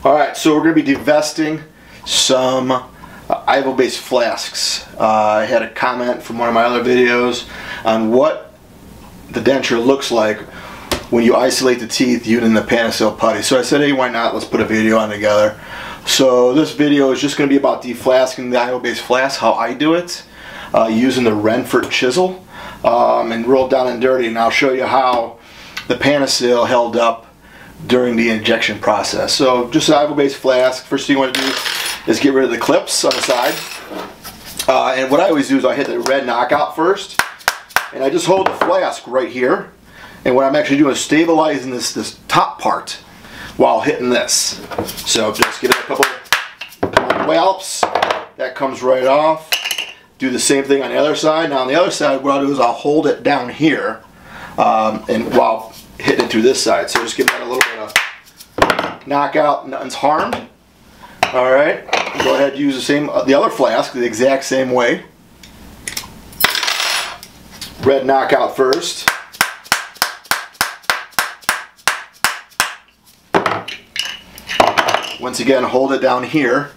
Alright, so we're going to be divesting some Ivobase flasks. I had a comment from one of my other videos on what the denture looks like when you isolate the teeth using the Panasil putty. So I said, hey, why not? Let's put a video on together. So this video is just going to be about deflasking the Ivobase flask, how I do it, using the Renfert chisel, and real down and dirty. And I'll show you how the Panasil held up during the injection process. So just an Ivobase flask. First thing you want to do is get rid of the clips on the side. And what I always do is I hit the red knockout first, and I just hold the flask right here. And what I'm actually doing is stabilizing this top part while hitting this. So just give it a couple whallops. That comes right off. Do the same thing on the other side. Now on the other side, what I'll do is I'll hold it down here, and while hitting it through this side. So just give that a little bit of knockout. Nothing's harmed. All right. Go ahead and use the other flask the exact same way. Red knockout first. Once again, hold it down here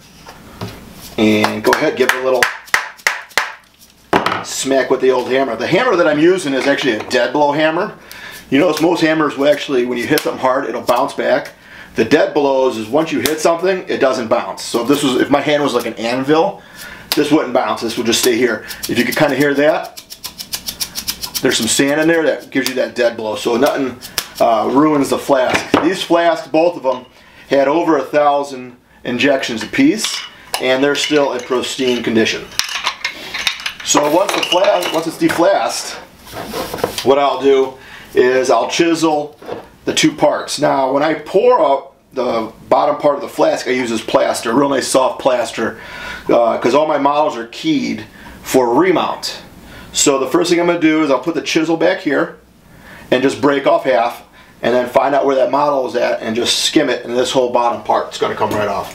and go ahead, give it a little smack with the old hammer. The hammer that I'm using is actually a dead blow hammer. You notice most hammers will actually, when you hit something hard, it'll bounce back. The dead blows is once you hit something, it doesn't bounce. So if my hand was like an anvil, this wouldn't bounce. This would just stay here. If you could kind of hear that, there's some sand in there that gives you that dead blow. So nothing ruins the flask. These flasks, both of them, had over 1,000 injections apiece, and they're still in pristine condition. So once it's deflasked, what I'll do is I'll chisel the two parts. Now when I pour out the bottom part of the flask, I use this plaster, real nice soft plaster, because all my models are keyed for remount. So the first thing I'm going to do is I'll put the chisel back here and just break off half, and then find out where that model is at and just skim it, and this whole bottom part is going to come right off.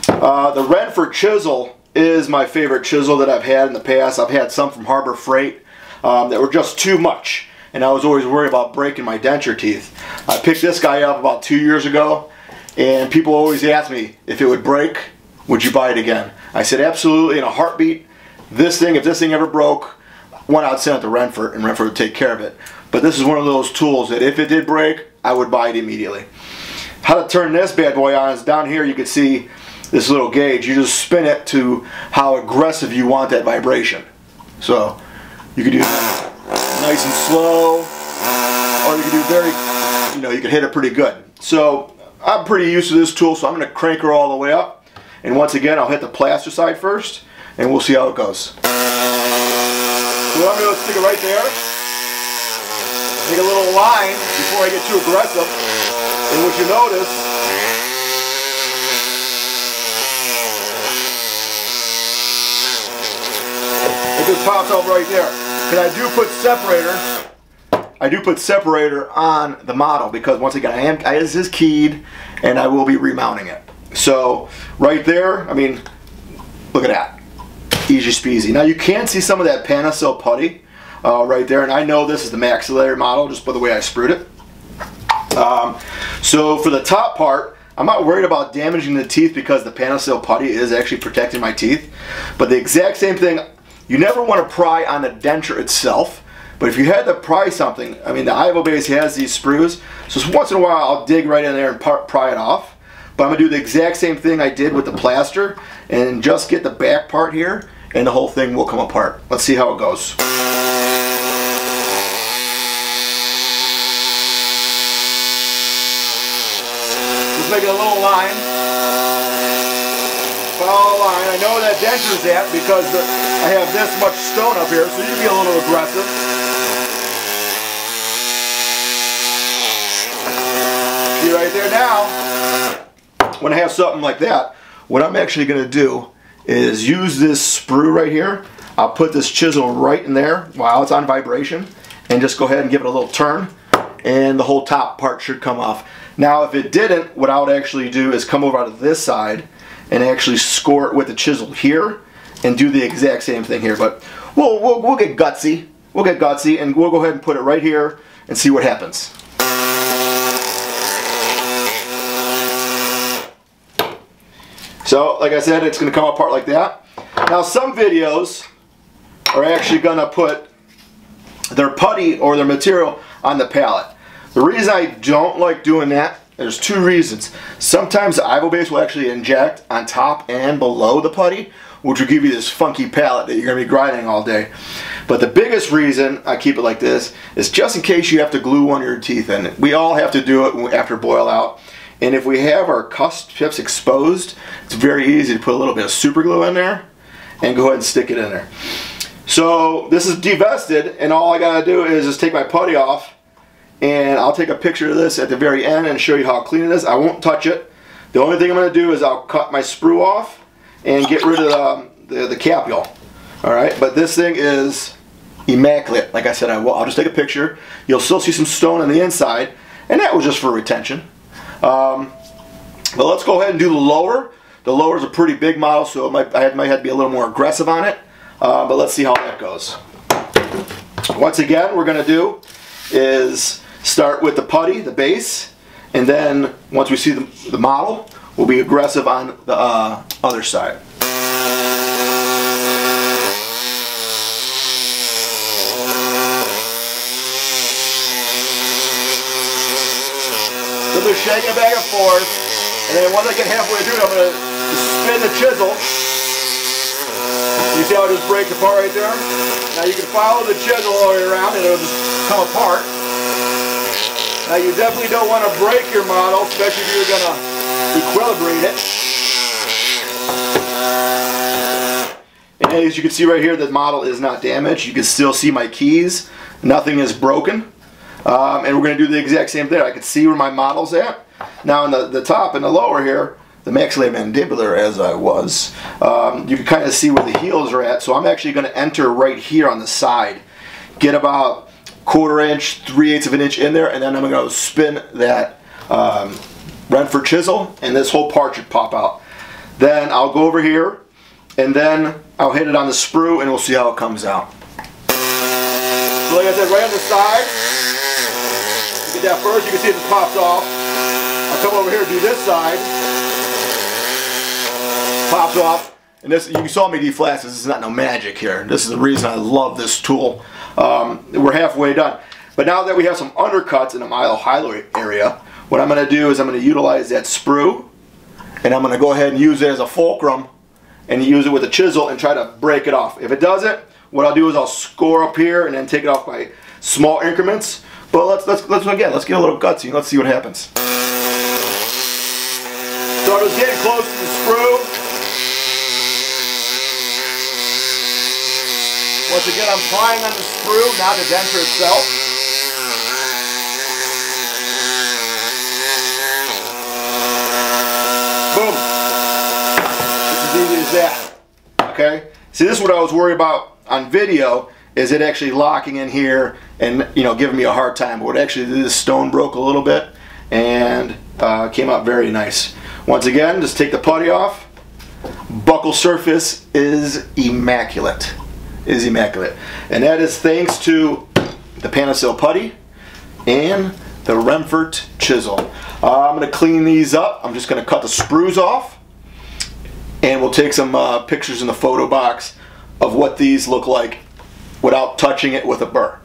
The Renfert chisel is my favorite chisel that I've had in the past. I've had some from Harbor Freight that were just too much, and I was always worried about breaking my denture teeth. I picked this guy up about 2 years ago, and people always ask me if it would break, would you buy it again? I said absolutely, in a heartbeat. If this thing ever broke, one, I'd send it to Renfert, and Renfert would take care of it. But this is one of those tools that if it did break, I would buy it immediately. How to turn this bad boy on is down here. You can see this little gauge. You just spin it to how aggressive you want that vibration. So you can do nice and slow, or you can do very, you can hit it pretty good. So I'm pretty used to this tool, so I'm going to crank her all the way up. And once again, I'll hit the plaster side first, and we'll see how it goes. So what I'm going to stick it right there. Make a little line before I get too aggressive. And what you notice, it just pops out right there. And I do put separator on the model because once again, this is keyed and I will be remounting it. So right there, I mean, look at that. Easy speasy. Now you can see some of that Panasil putty right there, and I know this is the maxillary model just by the way I sprued it. So for the top part, I'm not worried about damaging the teeth because the Panasil putty is actually protecting my teeth. But the exact same thing, you never want to pry on the denture itself. But if you had to pry something, I mean the Ivobase has these sprues, so once in a while I'll dig right in there and pry it off. But I'm going to do the exact same thing I did with the plaster and just get the back part here, and the whole thing will come apart. Let's see how it goes. Just making a little line. Follow the line. I know where that denture's at because I have this much stone up here, so you can be a little aggressive. See right there now. When I have something like that, what I'm actually going to do is use this sprue right here. I'll put this chisel right in there while it's on vibration and just go ahead and give it a little turn, and the whole top part should come off. Now if it didn't, what I would actually do is come over out of this side and actually score it with the chisel here and do the exact same thing here. But we'll get gutsy. We'll get gutsy and we'll go ahead and put it right here and see what happens. So, like I said, it's going to come apart like that. Now, some videos are actually going to put their putty or their material on the pallet. The reason I don't like doing that, there's two reasons. Sometimes the Ivobase will actually inject on top and below the putty, which will give you this funky pallet that you're going to be grinding all day. But the biggest reason I keep it like this is just in case you have to glue one of your teeth in. We all have to do it after boil out. And if we have our cusp tips exposed, it's very easy to put a little bit of super glue in there and go ahead and stick it in there. So this is devested, and all I gotta do is just take my putty off, and I'll take a picture of this at the very end and show you how clean it is. I won't touch it. The only thing I'm gonna do is I'll cut my sprue off and get rid of the capule. All right, but this thing is immaculate. Like I said, I'll just take a picture. You'll still see some stone on the inside, and that was just for retention. But let's go ahead and do the lower. The lower is a pretty big model, so I might have to be a little more aggressive on it. But let's see how that goes. Once again, we're going to do is start with the putty, the base, and then once we see the model, we'll be aggressive on the other side. So they're shaking it back and forth, and then once I get halfway through it, I'm going to spin the chisel. You see how it just breaks apart right there? Now you can follow the chisel all the way around and it'll just come apart. Now you definitely don't want to break your model, especially if you're going to equilibrate it. And as you can see right here, the model is not damaged. You can still see my keys. Nothing is broken. And we're going to do the exact same thing. I can see where my model's at. Now in the top and the lower here, the maxillomandibular as I was, you can kind of see where the heels are at. So I'm actually going to enter right here on the side. Get about 1/4 inch, 3/8 of an inch in there, and then I'm going to spin that Renfert chisel, and this whole part should pop out. Then I'll go over here, and then I'll hit it on the sprue, and we'll see how it comes out. So like I said, right on the side, you get that first, you can see it just pops off. I'll come over here and do this side. Pops off, and this, you saw me deflask. This is not no magic here. This is the reason I love this tool. We're halfway done, but now that we have some undercuts in the milo-hylo area, what I'm going to do is I'm going to utilize that sprue, and I'm going to go ahead and use it as a fulcrum, and use it with a chisel and try to break it off. If it doesn't, what I'll do is I'll score up here and then take it off by small increments. But let's get a little gutsy. Let's see what happens. So I was getting close to the sprue. Once again, I'm plying on the sprue, not the denture itself. Boom. It's as easy as that. Okay? See, this is what I was worried about on video, is it actually locking in here and, you know, giving me a hard time. But what actually did, this stone broke a little bit and came out very nice. Once again, just take the putty off. Buckle surface is immaculate. And that is thanks to the Panasil putty and the Renfert chisel. I'm going to clean these up. I'm just going to cut the sprues off, and we'll take some pictures in the photo box of what these look like without touching it with a burr.